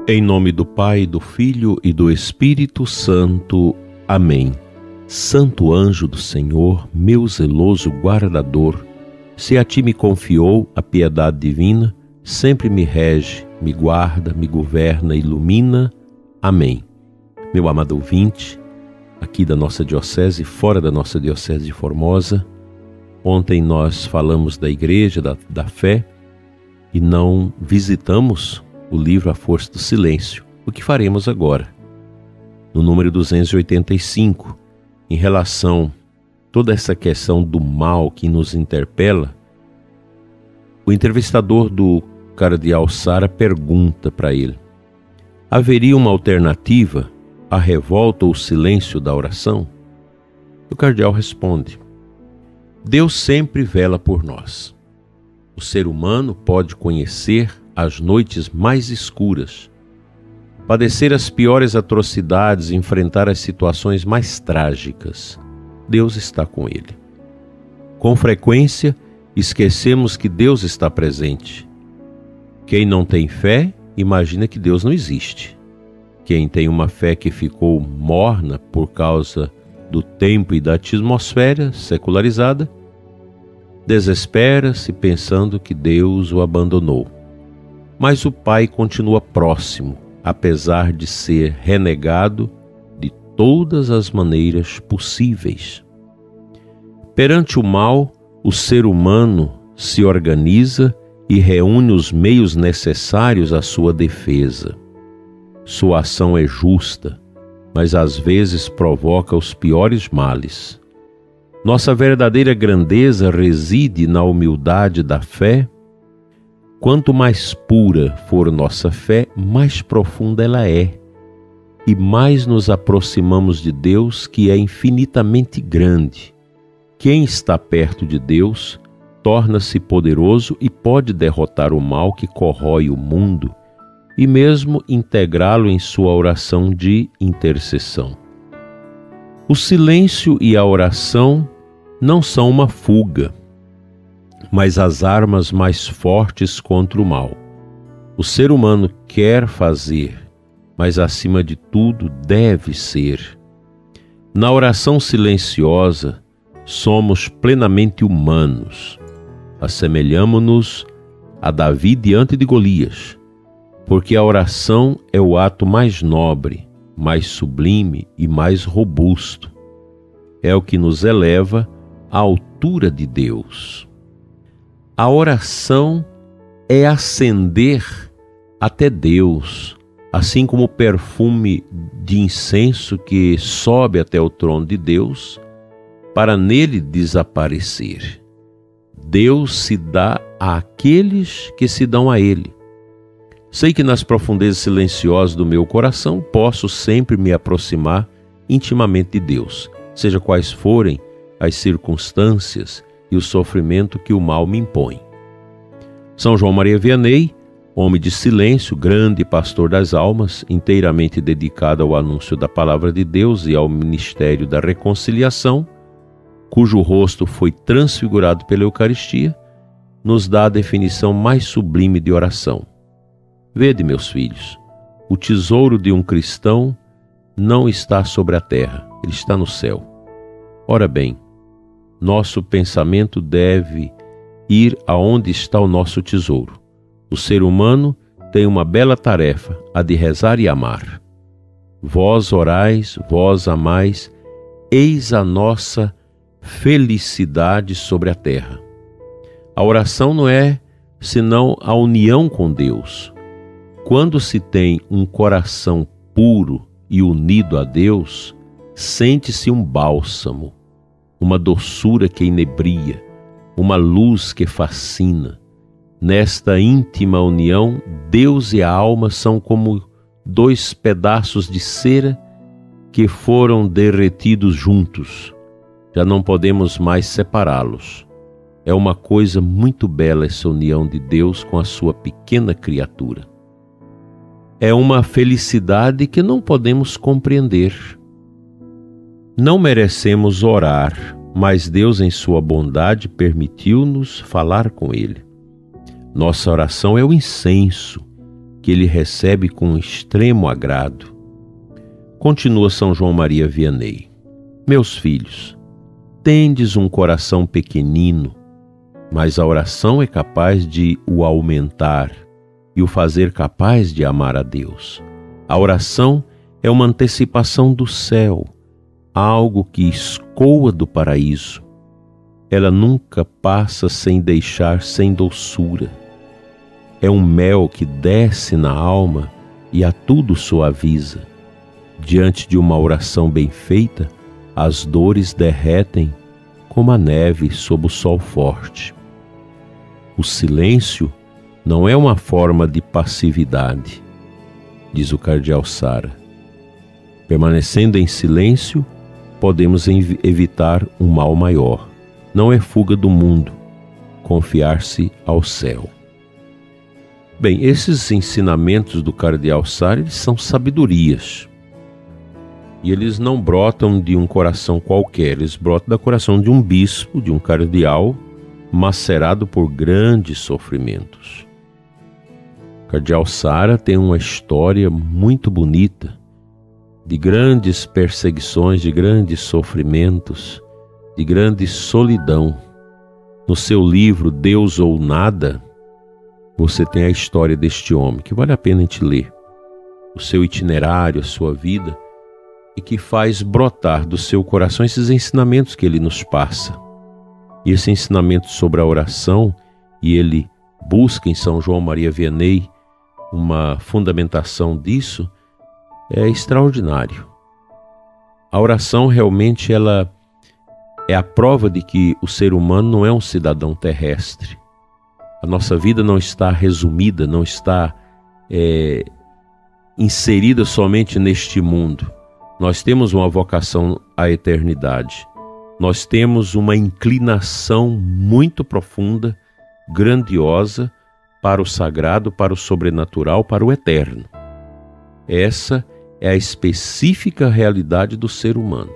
Em nome do Pai, do Filho e do Espírito Santo. Amém. Santo anjo do Senhor, meu zeloso guardador, se a ti me confiou a piedade divina, sempre me rege, me guarda, me governa, ilumina. Amém. Meu amado ouvinte, aqui da nossa diocese, fora da nossa diocese de Formosa, ontem nós falamos da Igreja, da fé, e não visitamos o livro A Força do Silêncio. O que faremos agora? No número 285, em relação a toda essa questão do mal que nos interpela, o entrevistador do cardeal Sara pergunta para ele: haveria uma alternativa à revolta ou silêncio da oração? O cardeal responde: Deus sempre vela por nós. O ser humano pode conhecer as noites mais escuras, padecer as piores atrocidades, enfrentar as situações mais trágicas. Deus está com ele. Com frequência, esquecemos que Deus está presente. Quem não tem fé, imagina que Deus não existe. Quem tem uma fé que ficou morna por causa do tempo e da atmosfera secularizada, desespera-se pensando que Deus o abandonou. Mas o Pai continua próximo, apesar de ser renegado de todas as maneiras possíveis. Perante o mal, o ser humano se organiza e reúne os meios necessários à sua defesa. Sua ação é justa, mas às vezes provoca os piores males. Nossa verdadeira grandeza reside na humildade da fé. Quanto mais pura for nossa fé, mais profunda ela é, e mais nos aproximamos de Deus, que é infinitamente grande. Quem está perto de Deus torna-se poderoso e pode derrotar o mal que corrói o mundo e mesmo integrá-lo em sua oração de intercessão. O silêncio e a oração não são uma fuga, mas as armas mais fortes contra o mal. O ser humano quer fazer, mas acima de tudo deve ser. Na oração silenciosa, somos plenamente humanos. Assemelhamo-nos a Davi diante de Golias, porque a oração é o ato mais nobre, mais sublime e mais robusto. É o que nos eleva à altura de Deus. A oração é ascender até Deus, assim como o perfume de incenso que sobe até o trono de Deus, para nele desaparecer. Deus se dá àqueles que se dão a Ele. Sei que nas profundezas silenciosas do meu coração posso sempre me aproximar intimamente de Deus, seja quais forem as circunstâncias e o sofrimento que o mal me impõe. São João Maria Vianney, homem de silêncio, grande pastor das almas, inteiramente dedicado ao anúncio da palavra de Deus e ao ministério da reconciliação, cujo rosto foi transfigurado pela Eucaristia, nos dá a definição mais sublime de oração. Vede, meus filhos, o tesouro de um cristão não está sobre a terra, ele está no céu. Ora bem, nosso pensamento deve ir aonde está o nosso tesouro. O ser humano tem uma bela tarefa, a de rezar e amar. Vós orais, vós amais, eis a nossa felicidade sobre a terra. A oração não é senão a união com Deus. Quando se tem um coração puro e unido a Deus, sente-se um bálsamo, uma doçura que inebria, uma luz que fascina. Nesta íntima união, Deus e a alma são como dois pedaços de cera que foram derretidos juntos. Já não podemos mais separá-los. É uma coisa muito bela essa união de Deus com a sua pequena criatura. É uma felicidade que não podemos compreender. Não merecemos orar, mas Deus, em sua bondade, permitiu-nos falar com Ele. Nossa oração é o incenso que ele recebe com extremo agrado. Continua São João Maria Vianney: meus filhos, tendes um coração pequenino, mas a oração é capaz de o aumentar e o fazer capaz de amar a Deus. A oração é uma antecipação do céu, algo que escoa do paraíso. Ela nunca passa sem deixar sem doçura. É um mel que desce na alma e a tudo suaviza. Diante de uma oração bem feita, as dores derretem como a neve sob o sol forte. O silêncio não é uma forma de passividade, diz o cardeal Sara. Permanecendo em silêncio, podemos evitar um mal maior. Não é fuga do mundo, confiar-se ao céu. Bem, esses ensinamentos do cardeal Sara, eles são sabedorias. E eles não brotam de um coração qualquer, eles brotam do coração de um bispo, de um cardeal, macerado por grandes sofrimentos. O cardeal Sara tem uma história muito bonita, de grandes perseguições, de grandes sofrimentos, de grande solidão. No seu livro Deus ou Nada, você tem a história deste homem, que vale a pena a gente ler. O seu itinerário, a sua vida, e que faz brotar do seu coração esses ensinamentos que ele nos passa. E esse ensinamento sobre a oração, e ele busca em São João Maria Vianney uma fundamentação disso, é extraordinário. A oração realmente ela é a prova de que o ser humano não é um cidadão terrestre. A nossa vida não está resumida, não está inserida somente neste mundo. Nós temos uma vocação à eternidade. Nós temos uma inclinação muito profunda, grandiosa, para o sagrado, para o sobrenatural, para o eterno. Essa é a específica realidade do ser humano.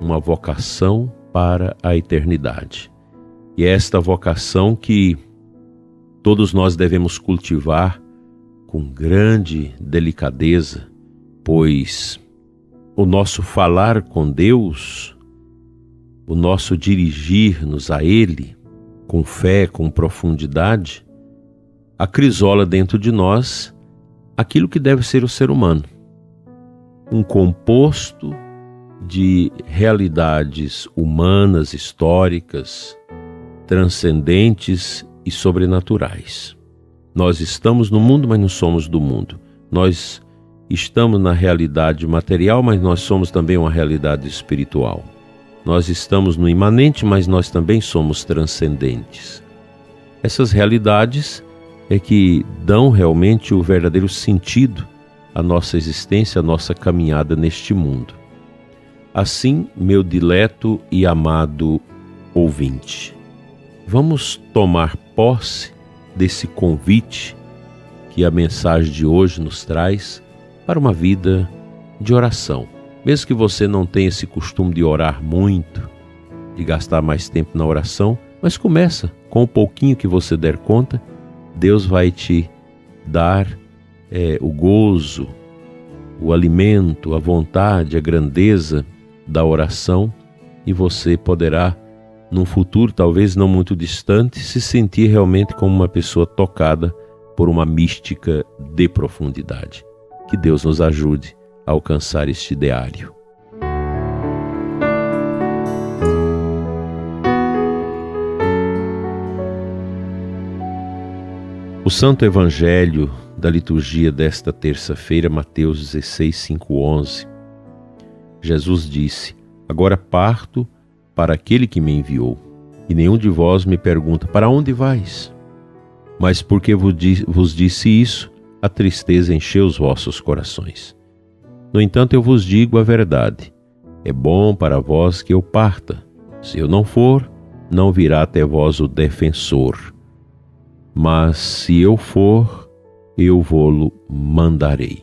Uma vocação para a eternidade. E é esta vocação que todos nós devemos cultivar com grande delicadeza, pois o nosso falar com Deus, o nosso dirigir-nos a Ele com fé, com profundidade, acrisola dentro de nós aquilo que deve ser o ser humano. Um composto de realidades humanas, históricas, transcendentes e sobrenaturais. Nós estamos no mundo, mas não somos do mundo. Nós estamos na realidade material, mas nós somos também uma realidade espiritual. Nós estamos no imanente, mas nós também somos transcendentes. Essas realidades é que dão realmente o verdadeiro sentido à nossa existência, à nossa caminhada neste mundo. Assim, meu dileto e amado ouvinte, vamos tomar posse desse convite que a mensagem de hoje nos traz para uma vida de oração. Mesmo que você não tenha esse costume de orar muito, de gastar mais tempo na oração, mas começa com o pouquinho que você der conta. Deus vai te dar o gozo, o alimento, a vontade, a grandeza da oração, e você poderá, num futuro talvez não muito distante, se sentir realmente como uma pessoa tocada por uma mística de profundidade. Que Deus nos ajude a alcançar este ideário. O Santo Evangelho da liturgia desta terça-feira, Mateus 16, 5-11. Jesus disse: agora parto para aquele que me enviou, e nenhum de vós me pergunta: para onde vais? Mas porque vos disse isso, a tristeza encheu os vossos corações. No entanto, eu vos digo a verdade: é bom para vós que eu parta. Se eu não for, não virá até vós o defensor. Mas se eu for, eu vô-lo mandarei.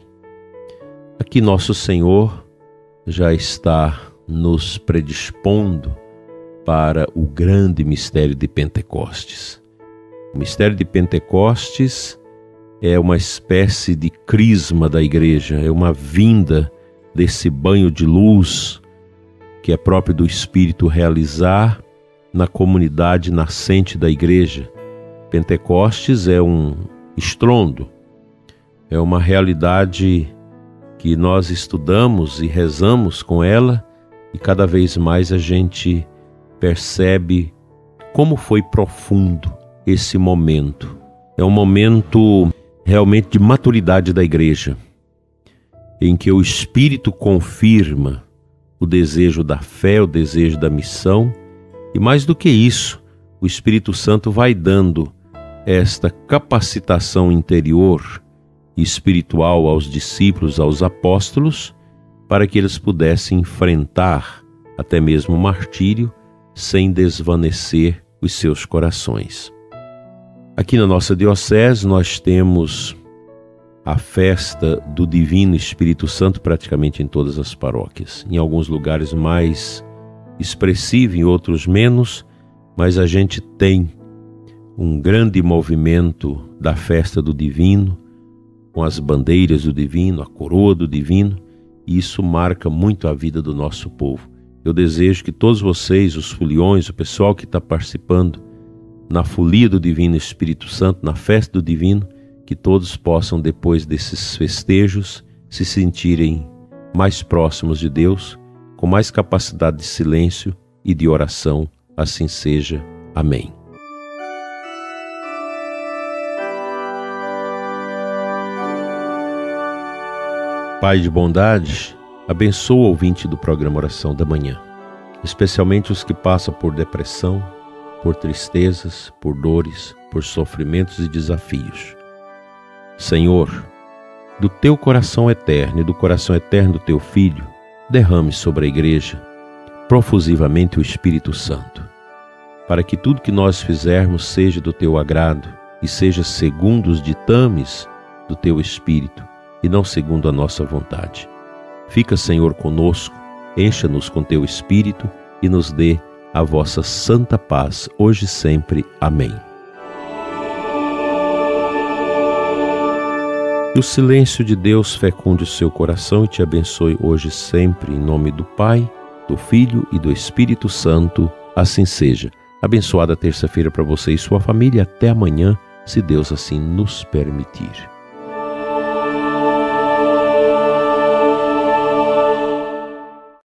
Aqui nosso Senhor já está nos predispondo para o grande mistério de Pentecostes. O mistério de Pentecostes é uma espécie de crisma da igreja, é uma vinda desse banho de luz que é próprio do Espírito realizar na comunidade nascente da igreja. Pentecostes é um estrondo, é uma realidade que nós estudamos e rezamos com ela, e cada vez mais a gente percebe como foi profundo esse momento. É um momento realmente de maturidade da igreja, em que o Espírito confirma o desejo da fé, o desejo da missão, e mais do que isso, o Espírito Santo vai dando esta capacitação interior e espiritual aos discípulos, aos apóstolos, para que eles pudessem enfrentar até mesmo o martírio sem desvanecer os seus corações. Aqui na nossa diocese nós temos a festa do Divino Espírito Santo praticamente em todas as paróquias. Em alguns lugares mais expressivo, em outros menos, mas a gente tem um grande movimento da festa do Divino, com as bandeiras do Divino, a coroa do Divino, e isso marca muito a vida do nosso povo. Eu desejo que todos vocês, os foliões, o pessoal que está participando na folia do Divino Espírito Santo, na festa do Divino, que todos possam, depois desses festejos, se sentirem mais próximos de Deus, com mais capacidade de silêncio e de oração. Assim seja. Amém. Pai de bondade, abençoa o ouvinte do programa Oração da Manhã, especialmente os que passam por depressão, por tristezas, por dores, por sofrimentos e desafios. Senhor, do teu coração eterno e do coração eterno do teu Filho, derrame sobre a igreja profusivamente o Espírito Santo, para que tudo que nós fizermos seja do teu agrado e seja segundo os ditames do teu Espírito e não segundo a nossa vontade. Fica, Senhor, conosco, encha-nos com teu Espírito e nos dê a vossa santa paz, hoje e sempre. Amém. Que o silêncio de Deus fecunde o seu coração e te abençoe hoje e sempre, em nome do Pai, do Filho e do Espírito Santo. Assim seja. Abençoada terça-feira para você e sua família. Até amanhã, se Deus assim nos permitir.